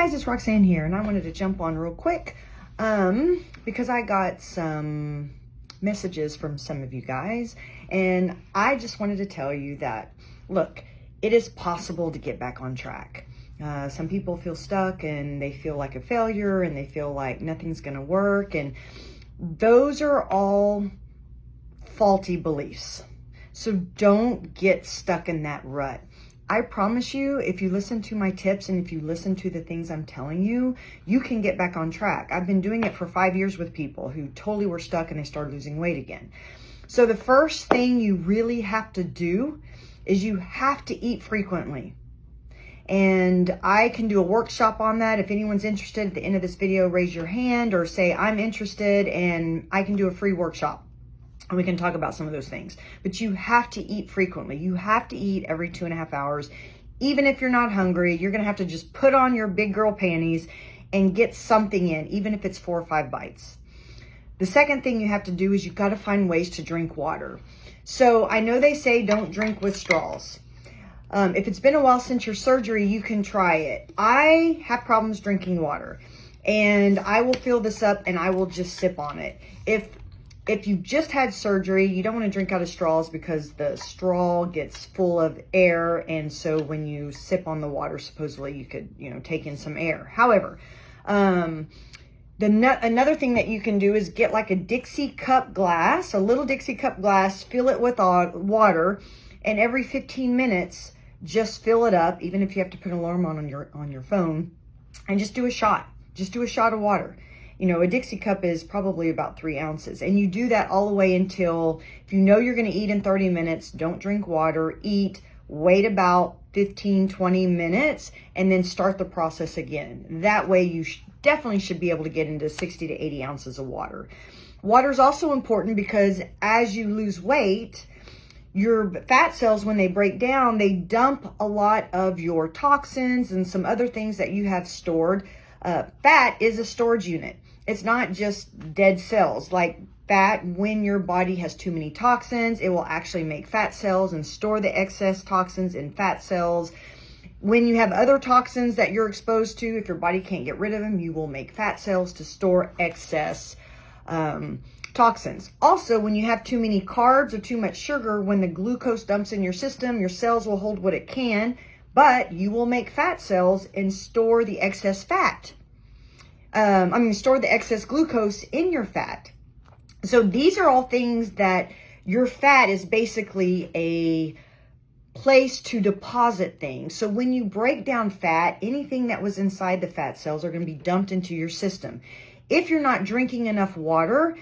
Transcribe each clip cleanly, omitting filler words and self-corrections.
guys, it's Roxanne here, and I wanted to jump on real quick because I got some messages from some of you guys, and I just wanted to tell you that, look, it is possible to get back on track. Some people feel stuck and they feel like a failure and they feel like nothing's going to work, and those are all faulty beliefs. So don't get stuck in that rut. I promise you, if you listen to my tips and if you listen to the things I'm telling you, you can get back on track. I've been doing it for 5 years with people who totally were stuck and they started losing weight again. So the first thing you really have to do is you have to eat frequently. And I can do a workshop on that. If anyone's interested, at the end of this video, raise your hand or say, I'm interested, and I can do a free workshop. And we can talk about some of those things. But you have to eat frequently. You have to eat every 2.5 hours. Even if you're not hungry, you're going to have to just put on your big girl panties and get something in, even if it's 4 or 5 bites. The second thing you have to do is you've got to find ways to drink water. So I know they say don't drink with straws. If it's been a while since your surgery, you can try it. I have problems drinking water, and I will fill this up and I will just sip on it. If you just had surgery, you don't want to drink out of straws because the straw gets full of air, and so when you sip on the water, supposedly you could, take in some air. However, another thing that you can do is get like a Dixie cup glass, a little Dixie cup glass, fill it with water, and every 15 minutes, just fill it up, even if you have to put an alarm on your phone, and just do a shot. Just do a shot of water. A Dixie cup is probably about 3 ounces. And you do that all the way until, if you know you're going to eat in 30 minutes, don't drink water, eat, wait about 15, 20 minutes, and then start the process again. That way you definitely should be able to get into 60 to 80 ounces of water. Water is also important because as you lose weight, your fat cells, when they break down, they dump a lot of your toxins and some other things that you have stored. Fat is a storage unit. It's not just dead cells. Like fat, when your body has too many toxins, it will actually make fat cells and store the excess toxins in fat cells. When you have other toxins that you're exposed to, if your body can't get rid of them, you will make fat cells to store excess toxins. Also, when you have too many carbs or too much sugar, when the glucose dumps in your system, your cells will hold what it can, but you will make fat cells and store the excess fat. Store the excess glucose in your fat. So these are all things that your fat is basically a place to deposit things. So when you break down fat, anything that was inside the fat cells are going to be dumped into your system. If you're not drinking enough water,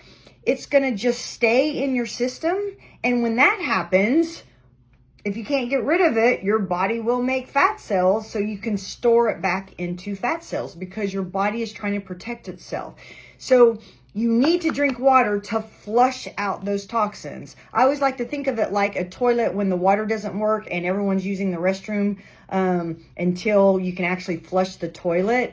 it's going to just stay in your system. And when that happens, if you can't get rid of it, your body will make fat cells so you can store it back into fat cells because your body is trying to protect itself. So you need to drink water to flush out those toxins. I always like to think of it like a toilet when the water doesn't work and everyone's using the restroom until you can actually flush the toilet.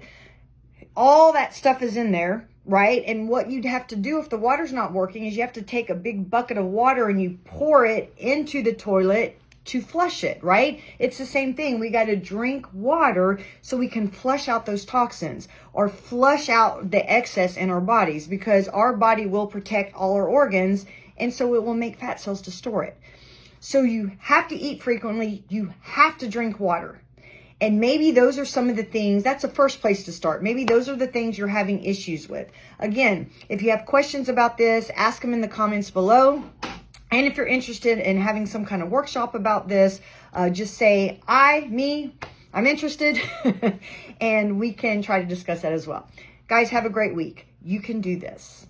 All that stuff is in there, right? And what you'd have to do if the water's not working is you have to take a big bucket of water and you pour it into the toilet to flush it, right? It's the same thing. We got to drink water so we can flush out those toxins or flush out the excess in our bodies, because our body will protect all our organs, and so it will make fat cells to store it. So you have to eat frequently. You have to drink water. And maybe those are some of the things, that's the first place to start. Maybe those are the things you're having issues with. Again, if you have questions about this, ask them in the comments below. And if you're interested in having some kind of workshop about this, just say, I'm interested, and we can try to discuss that as well. Guys, have a great week. You can do this.